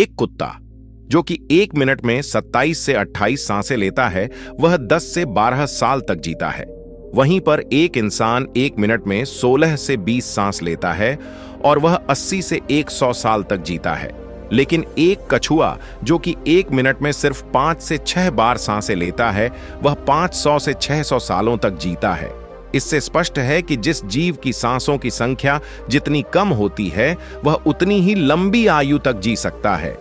एक कुत्ता जो कि 1 मिनट में 27 से 28 सांसें लेता है, वह 10 से 12 साल तक जीता है। वहीं पर एक इंसान 1 मिनट में 16 से 20 सांस लेता है और वह 80 से 100 साल तक जीता है। लेकिन एक कछुआ जो कि 1 मिनट में सिर्फ 5 से 6 बार सांसें लेता है, वह 500 से 600 सालों तक जीता है। इससे स्पष्ट है कि जिस जीव की सांसों की संख्या जितनी कम होती है, वह उतनी ही लंबी आयु तक जी सकता है।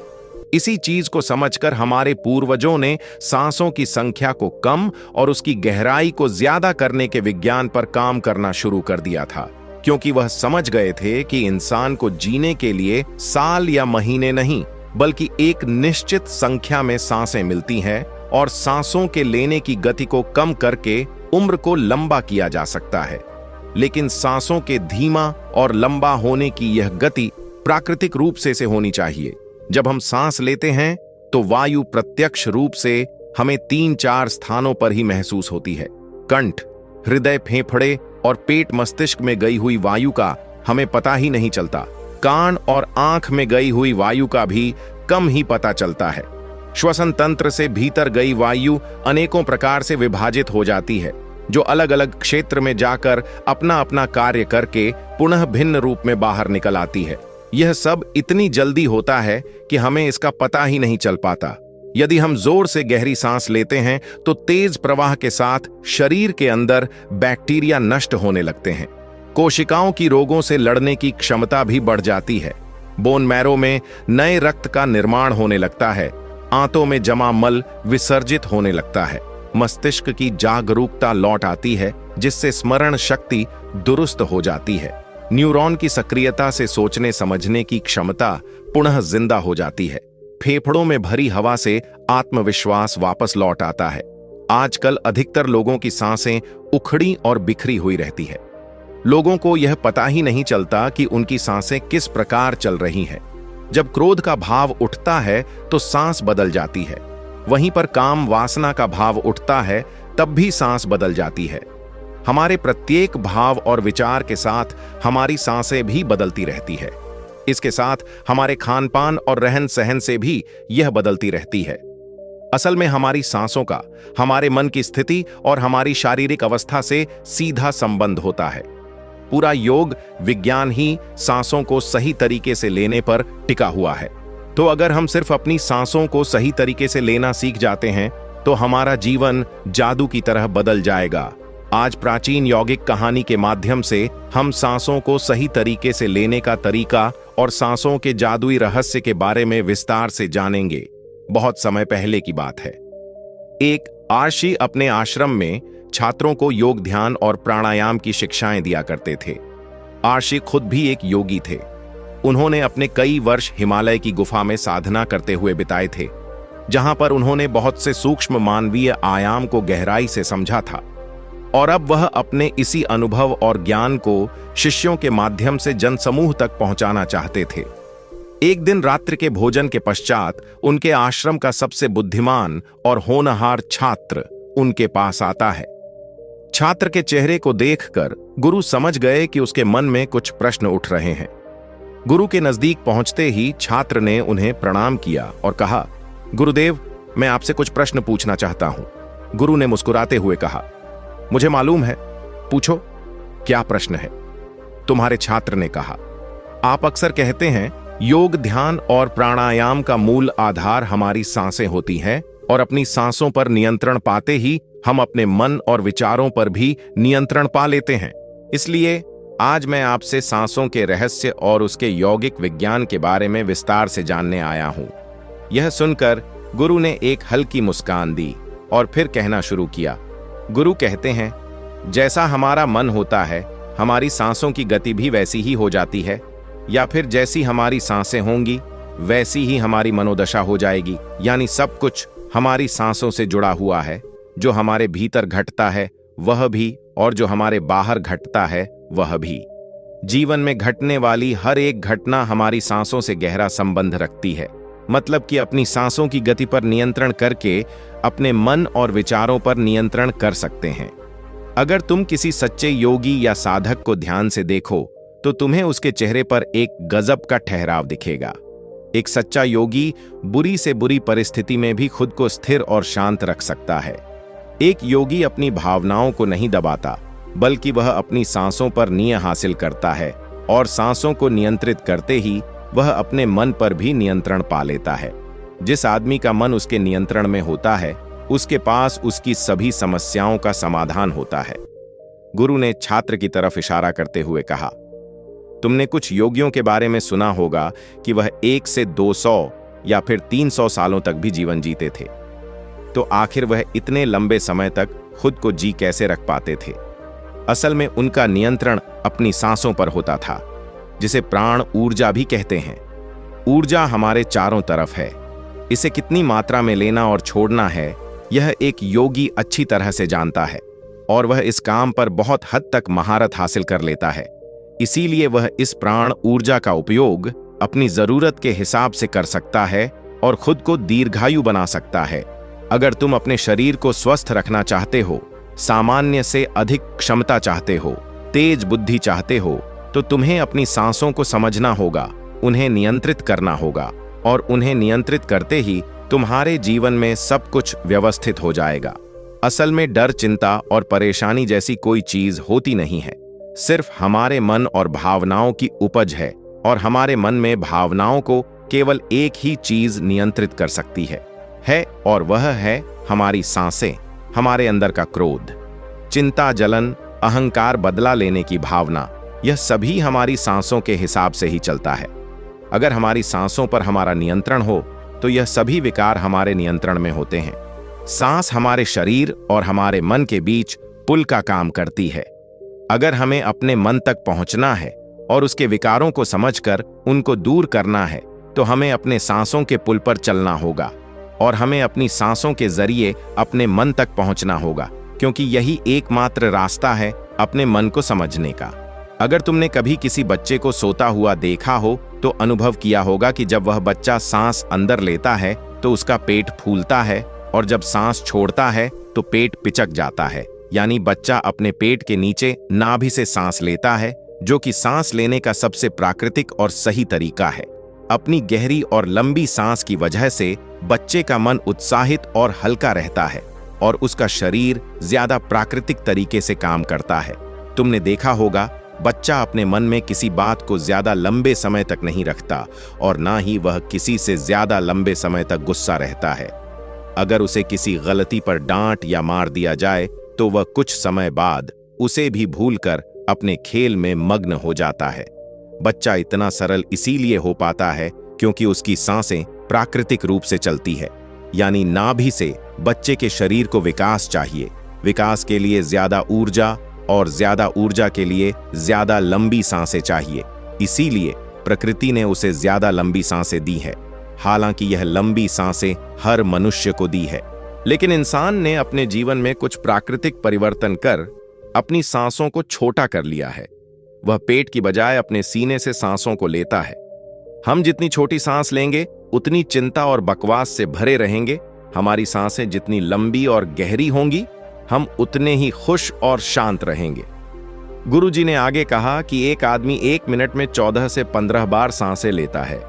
इसी चीज को समझकर हमारे पूर्वजों ने सांसों की संख्या को कम और उसकी गहराई को ज्यादा करने के विज्ञान पर काम करना शुरू कर दिया था, क्योंकि वह समझ गए थे कि इंसान को जीने के लिए साल या महीने नहीं, बल्कि एक निश्चित संख्या में सांसें मिलती हैं और सांसों के लेने की गति को कम करके उम्र को लंबा किया जा सकता है। लेकिन सांसों के धीमा और लंबा होने की यह गति प्राकृतिक रूप से होनी चाहिए। जब हम सांस लेते हैं तो वायु प्रत्यक्ष रूप से हमें 3-4 स्थानों पर ही महसूस होती है। कंठ, हृदय, फेफड़े और पेट मस्तिष्क में गई हुई वायु का हमें पता ही नहीं चलता। कान और आंख में गई हुई वायु का भी कम ही पता चलता है। श्वसन तंत्र से भीतर गई वायु अनेकों प्रकार से विभाजित हो जाती है, जो अलग अलग क्षेत्र में जाकर अपना अपना कार्य करके पुनः भिन्न रूप में बाहर निकल आती है। यह सब इतनी जल्दी होता है कि हमें इसका पता ही नहीं चल पाता। यदि हम जोर से गहरी सांस लेते हैं तो तेज प्रवाह के साथ शरीर के अंदर बैक्टीरिया नष्ट होने लगते हैं। कोशिकाओं की रोगों से लड़ने की क्षमता भी बढ़ जाती है। बोन मैरो में नए रक्त का निर्माण होने लगता है। आंतों में जमा मल विसर्जित होने लगता है। मस्तिष्क की जागरूकता लौट आती है, जिससे स्मरण शक्ति दुरुस्त हो जाती है। न्यूरॉन की सक्रियता से सोचने समझने की क्षमता पुनः जिंदा हो जाती है। फेफड़ों में भरी हवा से आत्मविश्वास वापस लौट आता है। आजकल अधिकतर लोगों की सांसें उखड़ी और बिखरी हुई रहती है। लोगों को यह पता ही नहीं चलता कि उनकी सांसें किस प्रकार चल रही हैं। जब क्रोध का भाव उठता है तो सांस बदल जाती है। वहीं पर काम वासना का भाव उठता है, तब भी सांस बदल जाती है। हमारे प्रत्येक भाव और विचार के साथ हमारी सांसें भी बदलती रहती है। इसके साथ हमारे खान पान और रहन सहन से भी यह बदलती रहती है। असल में हमारी सांसों का हमारे मन की स्थिति और हमारी शारीरिक अवस्था से सीधा संबंध होता है। पूरा योग विज्ञान ही सांसों को सही तरीके से लेने पर टिका हुआ है। तो अगर हम सिर्फ अपनी सांसों को सही तरीके से लेना सीख जाते हैं तो हमारा जीवन जादू की तरह बदल जाएगा। आज प्राचीन यौगिक कहानी के माध्यम से हम सांसों को सही तरीके से लेने का तरीका और सांसों के जादुई रहस्य के बारे में विस्तार से जानेंगे। बहुत समय पहले की बात है। एक आर्षि अपने आश्रम में छात्रों को योग, ध्यान और प्राणायाम की शिक्षाएं दिया करते थे। आर्षि खुद भी एक योगी थे। उन्होंने अपने कई वर्ष हिमालय की गुफा में साधना करते हुए बिताए थे, जहां पर उन्होंने बहुत से सूक्ष्म मानवीय आयाम को गहराई से समझा था। और अब वह अपने इसी अनुभव और ज्ञान को शिष्यों के माध्यम से जनसमूह तक पहुंचाना चाहते थे। एक दिन रात्रि के भोजन के पश्चात उनके आश्रम का सबसे बुद्धिमान और होनहार छात्र उनके पास आता है। छात्र के चेहरे को देखकर गुरु समझ गए कि उसके मन में कुछ प्रश्न उठ रहे हैं। गुरु के नजदीक पहुंचते ही छात्र ने उन्हें प्रणाम किया और कहा, गुरुदेव, मैं आपसे कुछ प्रश्न पूछना चाहता हूं। गुरु ने मुस्कुराते हुए कहा, मुझे मालूम है, पूछो, क्या प्रश्न है? तुम्हारे छात्र ने कहा, आप अक्सर कहते हैं योग, ध्यान और प्राणायाम का मूल आधार हमारी सांसें होती हैं और अपनी सांसों पर नियंत्रण पाते ही हम अपने मन और विचारों पर भी नियंत्रण पा लेते हैं। इसलिए आज मैं आपसे सांसों के रहस्य और उसके यौगिक विज्ञान के बारे में विस्तार से जानने आया हूं। यह सुनकर गुरु ने एक हल्की मुस्कान दी और फिर कहना शुरू किया। गुरु कहते हैं, जैसा हमारा मन होता है, हमारी सांसों की गति भी वैसी ही हो जाती है, या फिर जैसी हमारी सांसें होंगी वैसी ही हमारी मनोदशा हो जाएगी। यानी सब कुछ हमारी सांसों से जुड़ा हुआ है। जो हमारे भीतर घटता है वह भी, और जो हमारे बाहर घटता है वह भी। जीवन में घटने वाली हर एक घटना हमारी सांसों से गहरा संबंध रखती है। मतलब कि अपनी सांसों की गति पर नियंत्रण करके अपने मन और विचारों पर नियंत्रण कर सकते हैं। अगर तुम किसी सच्चे योगी या साधक को ध्यान से देखो तो तुम्हें उसके चेहरे पर एक गजब का ठहराव दिखेगा। एक सच्चा योगी बुरी से बुरी परिस्थिति में भी खुद को स्थिर और शांत रख सकता है। एक योगी अपनी भावनाओं को नहीं दबाता, बल्कि वह अपनी सांसों पर नियंत्रण हासिल करता है और सांसों को नियंत्रित करते ही वह अपने मन पर भी नियंत्रण पा लेता है। जिस आदमी का मन उसके नियंत्रण में होता है, उसके पास उसकी सभी समस्याओं का समाधान होता है। गुरु ने छात्र की तरफ इशारा करते हुए कहा, तुमने कुछ योगियों के बारे में सुना होगा कि वह 1 से 200 या फिर 300 सालों तक भी जीवन जीते थे। तो आखिर वह इतने लंबे समय तक खुद को जी कैसे रख पाते थे? असल में उनका नियंत्रण अपनी सांसों पर होता था, जिसे प्राण ऊर्जा भी कहते हैं। ऊर्जा हमारे चारों तरफ है। इसे कितनी मात्रा में लेना और छोड़ना है, यह एक योगी अच्छी तरह से जानता है और वह इस काम पर बहुत हद तक महारत हासिल कर लेता है। इसीलिए वह इस प्राण ऊर्जा का उपयोग अपनी जरूरत के हिसाब से कर सकता है और खुद को दीर्घायु बना सकता है। अगर तुम अपने शरीर को स्वस्थ रखना चाहते हो, सामान्य से अधिक क्षमता चाहते हो, तेज बुद्धि चाहते हो, तो तुम्हें अपनी सांसों को समझना होगा, उन्हें नियंत्रित करना होगा और उन्हें नियंत्रित करते ही तुम्हारे जीवन में सब कुछ व्यवस्थित हो जाएगा। असल में डर, चिंता और परेशानी जैसी कोई चीज होती नहीं है, सिर्फ हमारे मन और भावनाओं की उपज है और हमारे मन में भावनाओं को केवल एक ही चीज नियंत्रित कर सकती है और वह है हमारी सांसें, हमारे अंदर का क्रोध, चिंता, जलन, अहंकार, बदला लेने की भावना, यह सभी हमारी सांसों के हिसाब से ही चलता है। अगर हमारी सांसों पर हमारा नियंत्रण हो तो यह सभी विकार हमारे नियंत्रण में होते हैं। सांस हमारे शरीर और हमारे मन के बीच पुल का काम करती है। अगर हमें अपने मन तक पहुंचना है और उसके विकारों को समझकर उनको दूर करना है, तो हमें अपने सांसों के पुल पर चलना होगा और हमें अपनी सांसों के जरिए अपने मन तक पहुंचना होगा, क्योंकि यही एकमात्र रास्ता है अपने मन को समझने का। अगर तुमने कभी किसी बच्चे को सोता हुआ देखा हो तो अनुभव किया होगा कि जब वह बच्चा सांस अंदर लेता है तो उसका पेट फूलता है और जब सांस छोड़ता है तो पेट पिचक जाता है। यानी बच्चा अपने पेट के नीचे नाभि से सांस लेता है, जो कि सांस लेने का सबसे प्राकृतिक और सही तरीका है। अपनी गहरी और लंबी सांस की वजह से बच्चे का मन उत्साहित और हल्का रहता है और उसका शरीर ज्यादा प्राकृतिक तरीके से काम करता है। तुमने देखा होगा, बच्चा अपने मन में किसी बात को ज्यादा लंबे समय तक नहीं रखता और ना ही वह किसी से ज्यादा लंबे समय तक गुस्सा रहता है। अगर उसे किसी गलती पर डांट या मार दिया जाए तो वह कुछ समय बाद उसे भी भूलकर अपने खेल में मग्न हो जाता है। बच्चा इतना सरल इसीलिए हो पाता है क्योंकि उसकी सांसें प्राकृतिक रूप से चलती है। यानी नाभि से बच्चे के शरीर को विकास चाहिए, विकास के लिए ज्यादा ऊर्जा और ज्यादा ऊर्जा के लिए ज्यादा लंबी सांसें चाहिए। इसीलिए प्रकृति ने उसे ज्यादा लंबी सांसें दी है। हालांकि यह लंबी सांसें हर मनुष्य को दी है, लेकिन इंसान ने अपने जीवन में कुछ प्राकृतिक परिवर्तन कर अपनी सांसों को छोटा कर लिया है। वह पेट की बजाय अपने सीने से सांसों को लेता है। हम जितनी छोटी सांस लेंगे उतनी चिंता और बकवास से भरे रहेंगे। हमारी सांसें जितनी लंबी और गहरी होंगी, हम उतने ही खुश और शांत रहेंगे। गुरुजी ने आगे कहा कि एक आदमी 1 मिनट में 14 से 15 बार सांसें लेता है।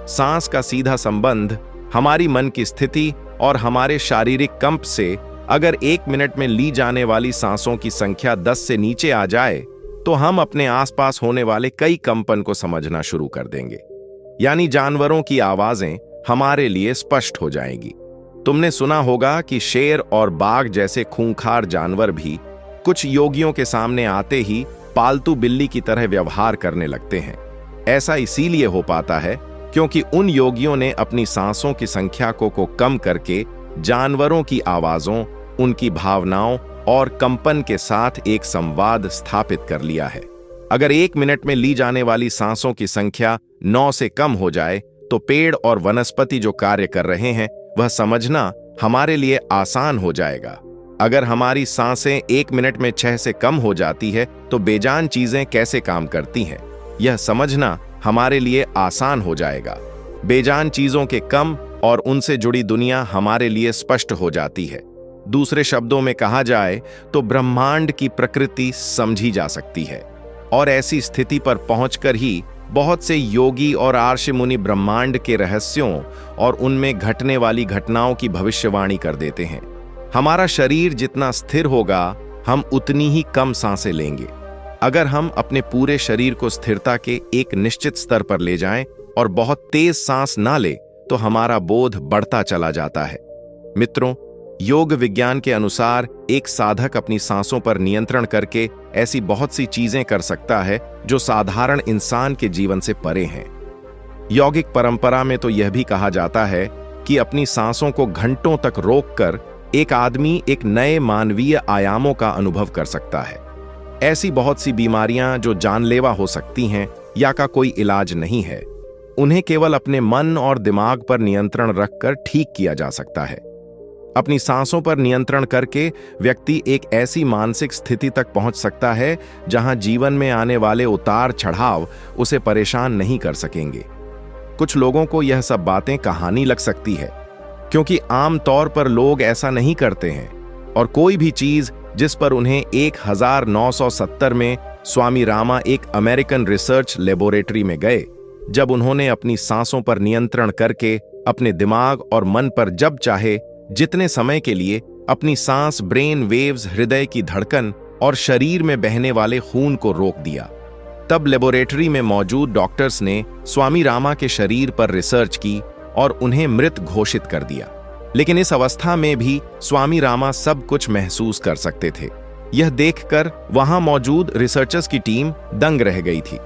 सांस का सीधा संबंध हमारी मन की स्थिति और हमारे शारीरिक कंप से। अगर 1 मिनट में ली जाने वाली सांसों की संख्या 10 से नीचे आ जाए तो हम अपने आसपास होने वाले कई कंपन को समझना शुरू कर देंगे। यानी जानवरों की आवाजें हमारे लिए स्पष्ट हो जाएंगी। तुमने सुना होगा कि शेर और बाघ जैसे खूंखार जानवर भी कुछ योगियों के सामने आते ही पालतू बिल्ली की तरह व्यवहार करने लगते हैं। ऐसा इसीलिए हो पाता है क्योंकि उन योगियों ने अपनी सांसों की संख्या को कम करके जानवरों की आवाजों, उनकी भावनाओं और कंपन के साथ एक संवाद स्थापित कर लिया है। अगर 1 मिनट में ली जाने वाली सांसों की संख्या 9 से कम हो जाए तो पेड़ और वनस्पति जो कार्य कर रहे हैं वह समझना हमारे लिए आसान हो जाएगा। अगर हमारी सांसें 1 मिनट में 6 से कम हो जाती है तो बेजान चीजें कैसे काम करती हैं, यह समझना हमारे लिए आसान हो जाएगा। बेजान चीजों के कम और उनसे जुड़ी दुनिया हमारे लिए स्पष्ट हो जाती है। दूसरे शब्दों में कहा जाए तो ब्रह्मांड की प्रकृति समझी जा सकती है और ऐसी स्थिति पर पहुंचकर ही बहुत से योगी और आर्ष मुनि ब्रह्मांड के रहस्यों और उनमें घटने वाली घटनाओं की भविष्यवाणी कर देते हैं। हमारा शरीर जितना स्थिर होगा, हम उतनी ही कम सांसें लेंगे। अगर हम अपने पूरे शरीर को स्थिरता के एक निश्चित स्तर पर ले जाएं और बहुत तेज सांस ना ले, तो हमारा बोध बढ़ता चला जाता है। मित्रों, योग विज्ञान के अनुसार एक साधक अपनी सांसों पर नियंत्रण करके ऐसी बहुत सी चीजें कर सकता है जो साधारण इंसान के जीवन से परे हैं। यौगिक परंपरा में तो यह भी कहा जाता है कि अपनी सांसों को घंटों तक रोककर एक आदमी एक नए मानवीय आयामों का अनुभव कर सकता है। ऐसी बहुत सी बीमारियां जो जानलेवा हो सकती हैं या का कोई इलाज नहीं है, उन्हें केवल अपने मन और दिमाग पर नियंत्रण रखकर ठीक किया जा सकता है। अपनी सांसों पर नियंत्रण करके व्यक्ति एक ऐसी मानसिक स्थिति तक पहुंच सकता है जहां जीवन में आने वाले उतार चढ़ाव उसे परेशान नहीं कर सकेंगे। कुछ लोगों को यह सब बातें कहानी लग सकती है, क्योंकि आम तौर पर लोग ऐसा नहीं करते हैं, और कोई भी चीज जिस पर उन्हें 1970 में स्वामी रामा एक अमेरिकन रिसर्च लेबोरेटरी में गए, जब उन्होंने अपनी सांसों पर नियंत्रण करके अपने दिमाग और मन पर जब चाहे जितने समय के लिए अपनी सांस, ब्रेन वेव्स, हृदय की धड़कन और शरीर में बहने वाले खून को रोक दिया, तब लेबोरेटरी में मौजूद डॉक्टर्स ने स्वामी रामा के शरीर पर रिसर्च की और उन्हें मृत घोषित कर दिया। लेकिन इस अवस्था में भी स्वामी रामा सब कुछ महसूस कर सकते थे। यह देखकर वहां मौजूद रिसर्चर्स की टीम दंग रह गई थी।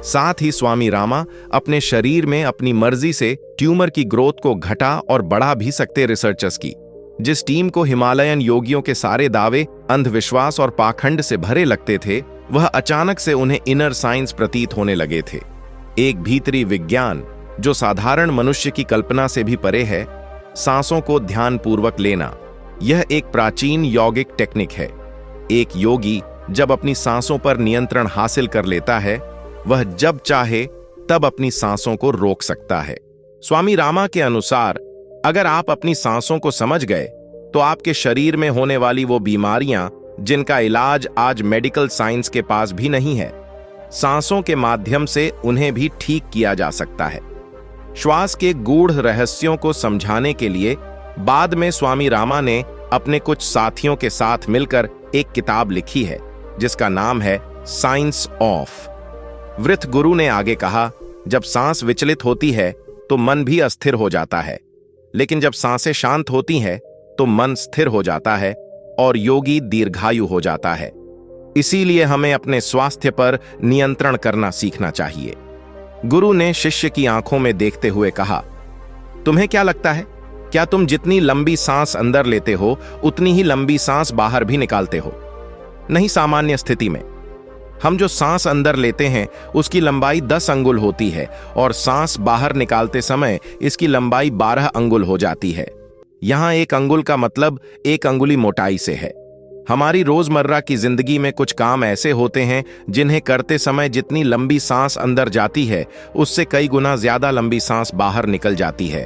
साथ ही स्वामी रामा अपने शरीर में अपनी मर्जी से ट्यूमर की ग्रोथ को घटा और बढ़ा भी सकते। रिसर्चर्स की जिस टीम को हिमालयन योगियों के सारे दावे अंधविश्वास और पाखंड से भरे लगते थे, वह अचानक से उन्हें इनर साइंस प्रतीत होने लगे थे। एक भीतरी विज्ञान जो साधारण मनुष्य की कल्पना से भी परे है। सांसों को ध्यानपूर्वक लेना, यह एक प्राचीन यौगिक टेक्निक है। एक योगी जब अपनी सांसों पर नियंत्रण हासिल कर लेता है, वह जब चाहे तब अपनी सांसों को रोक सकता है। स्वामी रामा के अनुसार अगर आप अपनी सांसों को समझ गए, तो आपके शरीर में होने वाली वो बीमारियां जिनका इलाज आज मेडिकल साइंस के पास भी नहीं है, सांसों के माध्यम से उन्हें भी ठीक किया जा सकता है। श्वास के गूढ़ रहस्यों को समझाने के लिए बाद में स्वामी रामा ने अपने कुछ साथियों के साथ मिलकर एक किताब लिखी है, जिसका नाम है साइंस ऑफ। वृथ गुरु ने आगे कहा, जब सांस विचलित होती है तो मन भी अस्थिर हो जाता है, लेकिन जब सांसें शांत होती हैं तो मन स्थिर हो जाता है और योगी दीर्घायु हो जाता है। इसीलिए हमें अपने स्वास्थ्य पर नियंत्रण करना सीखना चाहिए। गुरु ने शिष्य की आंखों में देखते हुए कहा, तुम्हें क्या लगता है, क्या तुम जितनी लंबी सांस अंदर लेते हो उतनी ही लंबी सांस बाहर भी निकालते हो? नहीं, सामान्य स्थिति में हम जो सांस अंदर लेते हैं उसकी लंबाई 10 अंगुल होती है और सांस बाहर निकालते समय इसकी लंबाई 12 अंगुल हो जाती है। यहां 1 अंगुल का मतलब 1 अंगुली मोटाई से है। हमारी रोजमर्रा की जिंदगी में कुछ काम ऐसे होते हैं जिन्हें करते समय जितनी लंबी सांस अंदर जाती है उससे कई गुना ज्यादा लंबी सांस बाहर निकल जाती है।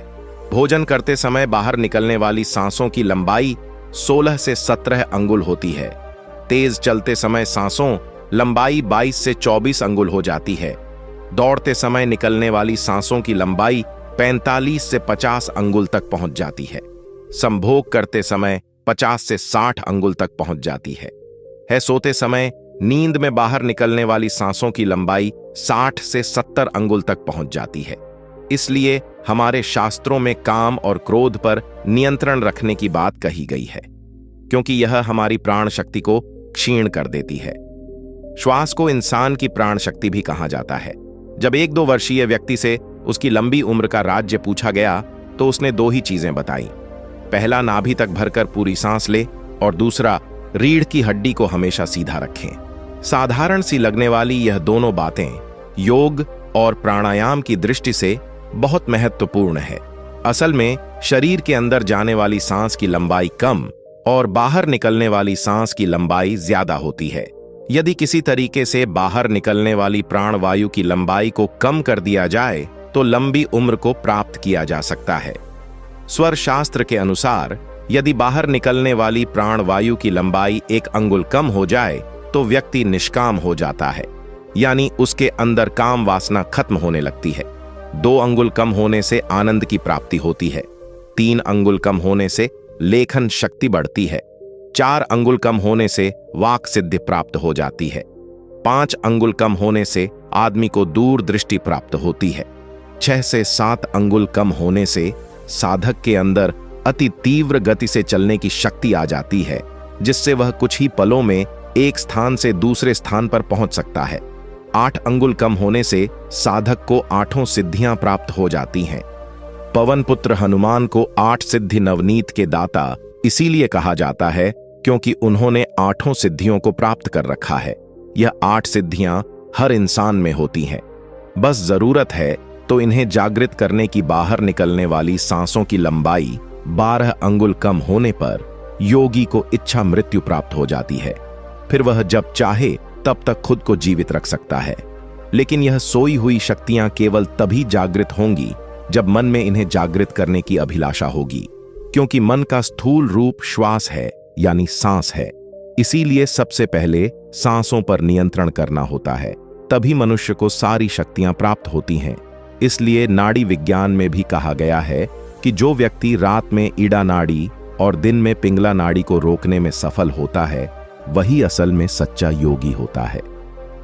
भोजन करते समय बाहर निकलने वाली सांसों की लंबाई 16 से 17 अंगुल होती है। तेज चलते समय सांसों लंबाई 22 से 24 अंगुल हो जाती है। दौड़ते समय निकलने वाली सांसों की लंबाई 45 से 50 अंगुल तक पहुंच जाती है। संभोग करते समय 50 से 60 अंगुल तक पहुंच जाती है। सोते समय नींद में बाहर निकलने वाली सांसों की लंबाई 60 से 70 अंगुल तक पहुंच जाती है। इसलिए हमारे शास्त्रों में काम और क्रोध पर नियंत्रण रखने की बात कही गई है, क्योंकि यह हमारी प्राण शक्ति को क्षीण कर देती है। श्वास को इंसान की प्राण शक्ति भी कहा जाता है। जब 1-2 वर्षीय व्यक्ति से उसकी लंबी उम्र का राज्य पूछा गया तो उसने 2 ही चीजें बताई। पहला, नाभि तक भरकर पूरी सांस ले, और दूसरा, रीढ़ की हड्डी को हमेशा सीधा रखें। साधारण सी लगने वाली यह दोनों बातें योग और प्राणायाम की दृष्टि से बहुत महत्वपूर्ण है। असल में शरीर के अंदर जाने वाली सांस की लंबाई कम और बाहर निकलने वाली सांस की लंबाई ज्यादा होती है। यदि किसी तरीके से बाहर निकलने वाली प्राणवायु की लंबाई को कम कर दिया जाए तो लंबी उम्र को प्राप्त किया जा सकता है। स्वर शास्त्र के अनुसार यदि बाहर निकलने वाली प्राणवायु की लंबाई 1 अंगुल कम हो जाए तो व्यक्ति निष्काम हो जाता है, यानी उसके अंदर काम वासना खत्म होने लगती है। 2 अंगुल कम होने से आनंद की प्राप्ति होती है। 3 अंगुल कम होने से लेखन शक्ति बढ़ती है। 4 अंगुल कम होने से वाक सिद्धि प्राप्त हो जाती है। 5 अंगुल कम होने से आदमी को दूर दृष्टि प्राप्त होती है। 6 से 7 अंगुल कम होने से साधक के अंदर अति तीव्र गति से चलने की शक्ति आ जाती है, जिससे वह कुछ ही पलों में एक स्थान से दूसरे स्थान पर पहुंच सकता है। 8 अंगुल कम होने से साधक को 8 सिद्धियां प्राप्त हो जाती हैं। पवन पुत्र हनुमान को 8 सिद्धि नवनीत के दाता इसीलिए कहा जाता है क्योंकि उन्होंने 8 सिद्धियों को प्राप्त कर रखा है। यह 8 सिद्धियां हर इंसान में होती हैं। बस जरूरत है तो इन्हें जागृत करने की। बाहर निकलने वाली सांसों की लंबाई 12 अंगुल कम होने पर योगी को इच्छा मृत्यु प्राप्त हो जाती है। फिर वह जब चाहे तब तक खुद को जीवित रख सकता है। लेकिन यह सोई हुई शक्तियां केवल तभी जागृत होंगी जब मन में इन्हें जागृत करने की अभिलाषा होगी, क्योंकि मन का स्थूल रूप श्वास है, यानी सांस है। इसीलिए सबसे पहले सांसों पर नियंत्रण करना होता है, तभी मनुष्य को सारी शक्तियां प्राप्त होती हैं। इसलिए नाड़ी विज्ञान में भी कहा गया है कि जो व्यक्ति रात में ईड़ा नाड़ी और दिन में पिंगला नाड़ी को रोकने में सफल होता है, वही असल में सच्चा योगी होता है।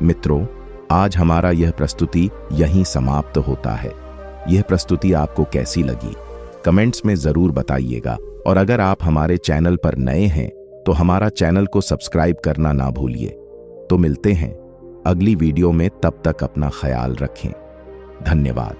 मित्रों, आज हमारा यह प्रस्तुति यहीं समाप्त होता है। यह प्रस्तुति आपको कैसी लगी कमेंट्स में जरूर बताइएगा, और अगर आप हमारे चैनल पर नए हैं तो हमारा चैनल को सब्सक्राइब करना ना भूलिए। तो मिलते हैं अगली वीडियो में, तब तक अपना ख्याल रखें। धन्यवाद।